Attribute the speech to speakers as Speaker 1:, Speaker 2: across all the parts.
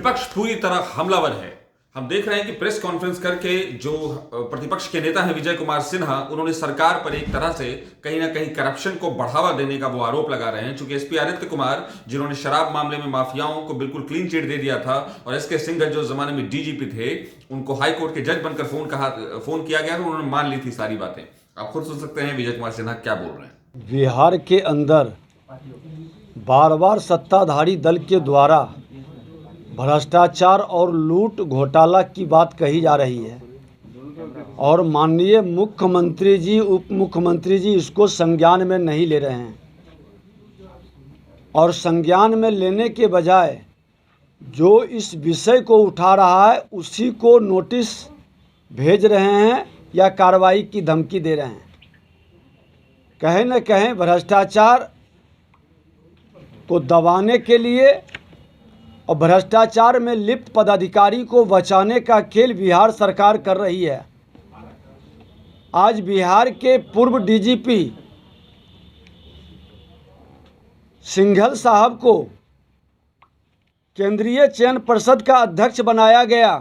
Speaker 1: विपक्ष पूरी तरह हमलावर है। हम देख रहे हैं कि प्रेस कॉन्फ्रेंस करके जो प्रतिपक्ष के नेता हैं विजय कुमार सिन्हा, उन्होंने सरकार पर एक तरह से कहीं ना कहीं करप्शन को बढ़ावा देने का वो आरोप लगा रहे हैं। चूंकि एसपी आदित्य कुमार, जिन्होंने शराब मामले में माफियाओं को बिल्कुल क्लीन चिट दे दिया था, और एसके सिंघल जो जमाने में डीजीपी थे, उनको हाईकोर्ट के जज बनकर फोन किया गया, तो उन्होंने मान ली थी सारी बातें। आप खुद सुन सकते हैं विजय कुमार सिन्हा क्या बोल रहे हैं।
Speaker 2: बिहार के अंदर बार बार सत्ताधारी दल के द्वारा भ्रष्टाचार और लूट घोटाला की बात कही जा रही है और माननीय मुख्यमंत्री जी, उप मुख्यमंत्री जी इसको संज्ञान में नहीं ले रहे हैं, और संज्ञान में लेने के बजाय जो इस विषय को उठा रहा है उसी को नोटिस भेज रहे हैं या कार्रवाई की धमकी दे रहे हैं। कहीं न कहीं भ्रष्टाचार को दबाने के लिए और भ्रष्टाचार में लिप्त पदाधिकारी को बचाने का खेल बिहार सरकार कर रही है। आज बिहार के पूर्व डीजीपी सिंघल साहब को केंद्रीय चयन परिषद का अध्यक्ष बनाया गया।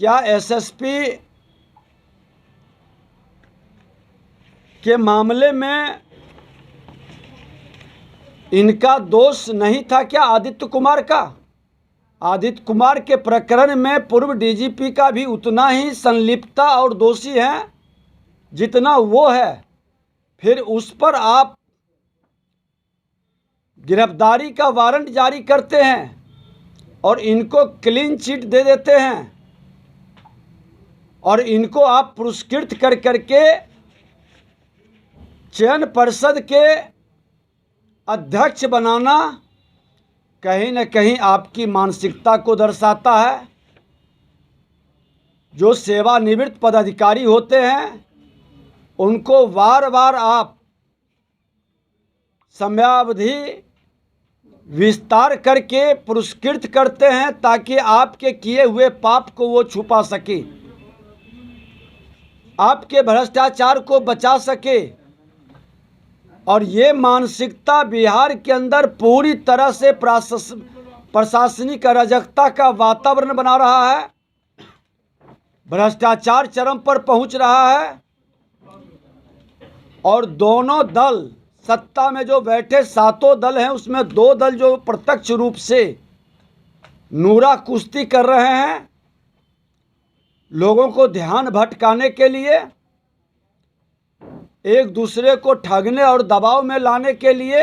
Speaker 2: क्या एसएसपी के मामले में इनका दोष नहीं था क्या आदित्य कुमार का? आदित्य कुमार के प्रकरण में पूर्व डीजीपी का भी उतना ही संलिप्तता और दोषी है जितना वो है। फिर उस पर आप गिरफ्तारी का वारंट जारी करते हैं और इनको क्लीन चिट दे देते हैं और इनको आप पुरस्कृत कर करके चयन परिषद के अध्यक्ष बनाना कहीं न कहीं आपकी मानसिकता को दर्शाता है। जो सेवानिवृत्त पदाधिकारी होते हैं उनको बार बार आप समयावधि विस्तार करके पुरस्कृत करते हैं ताकि आपके किए हुए पाप को वो छुपा सके, आपके भ्रष्टाचार को बचा सके। और ये मानसिकता बिहार के अंदर पूरी तरह से प्रशासनिक अराजकता का वातावरण बना रहा है। भ्रष्टाचार चरम पर पहुंच रहा है और दोनों दल सत्ता में जो बैठे 7 दल हैं उसमें 2 दल जो प्रत्यक्ष रूप से नूरा कुश्ती कर रहे हैं लोगों को ध्यान भटकाने के लिए, एक दूसरे को ठगने और दबाव में लाने के लिए,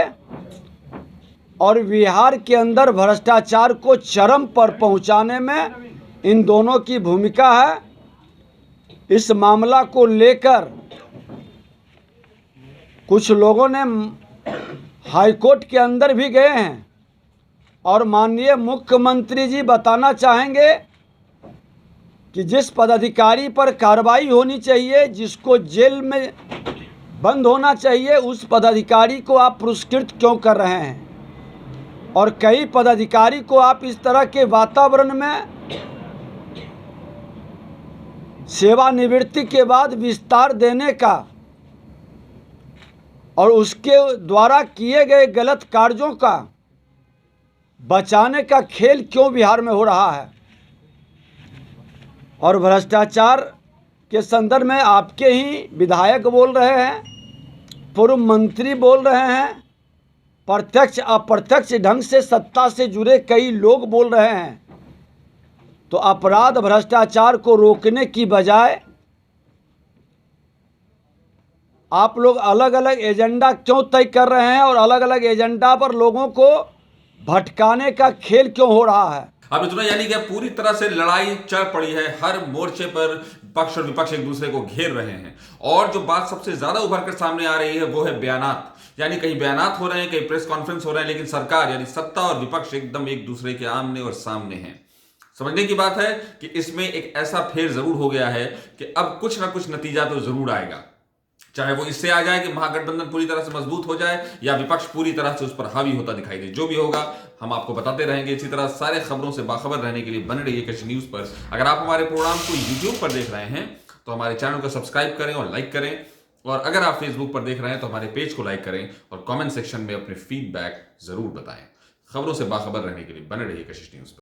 Speaker 2: और बिहार के अंदर भ्रष्टाचार को चरम पर पहुंचाने में इन दोनों की भूमिका है। इस मामला को लेकर कुछ लोगों ने हाईकोर्ट के अंदर भी गए हैं और माननीय मुख्यमंत्री जी बताना चाहेंगे कि जिस पदाधिकारी पर कार्रवाई होनी चाहिए, जिसको जेल में बंद होना चाहिए, उस पदाधिकारी को आप पुरस्कृत क्यों कर रहे हैं? और कई पदाधिकारी को आप इस तरह के वातावरण में सेवानिवृत्ति के बाद विस्तार देने का और उसके द्वारा किए गए गलत कार्यों का बचाने का खेल क्यों बिहार में हो रहा है? और भ्रष्टाचार के संदर्भ में आपके ही विधायक बोल रहे हैं, पूर्व मंत्री बोल रहे हैं, प्रत्यक्ष अप्रत्यक्ष ढंग से सत्ता से जुड़े कई लोग बोल रहे हैं। तो अपराध भ्रष्टाचार को रोकने की बजाय आप लोग अलग अलग एजेंडा क्यों तय कर रहे हैं और अलग अलग एजेंडा पर लोगों को भटकाने का खेल क्यों हो रहा है?
Speaker 1: अब इतना यानी कि पूरी तरह से लड़ाई चल पड़ी है। हर मोर्चे पर पक्ष और विपक्ष एक दूसरे को घेर रहे हैं और जो बात सबसे ज्यादा उभर कर सामने आ रही है वो है बयानात। यानी कहीं बयानात हो रहे हैं, कहीं प्रेस कॉन्फ्रेंस हो रहे हैं, लेकिन सरकार यानी सत्ता और विपक्ष एकदम एक दूसरे के आमने और सामने हैं। समझने की बात है कि इसमें एक ऐसा फेर जरूर हो गया है कि अब कुछ ना कुछ नतीजा तो जरूर आएगा, चाहे वो इससे आ जाए कि महागठबंधन पूरी तरह से मजबूत हो जाए या विपक्ष पूरी तरह से उस पर हावी होता दिखाई दे। जो भी होगा हम आपको बताते रहेंगे। इसी तरह सारे खबरों से बाखबर रहने के लिए बने रहिए कृषि न्यूज पर। अगर आप हमारे प्रोग्राम को यूट्यूब पर देख रहे हैं तो हमारे चैनल को सब्सक्राइब करें और लाइक करें, और अगर आप फेसबुक पर देख रहे हैं तो हमारे पेज को लाइक करें और कमेंट सेक्शन में अपने फीडबैक जरूर बताएं। खबरों से बाखबर रहने के लिए बने रहिए कशिश न्यूज़ पर।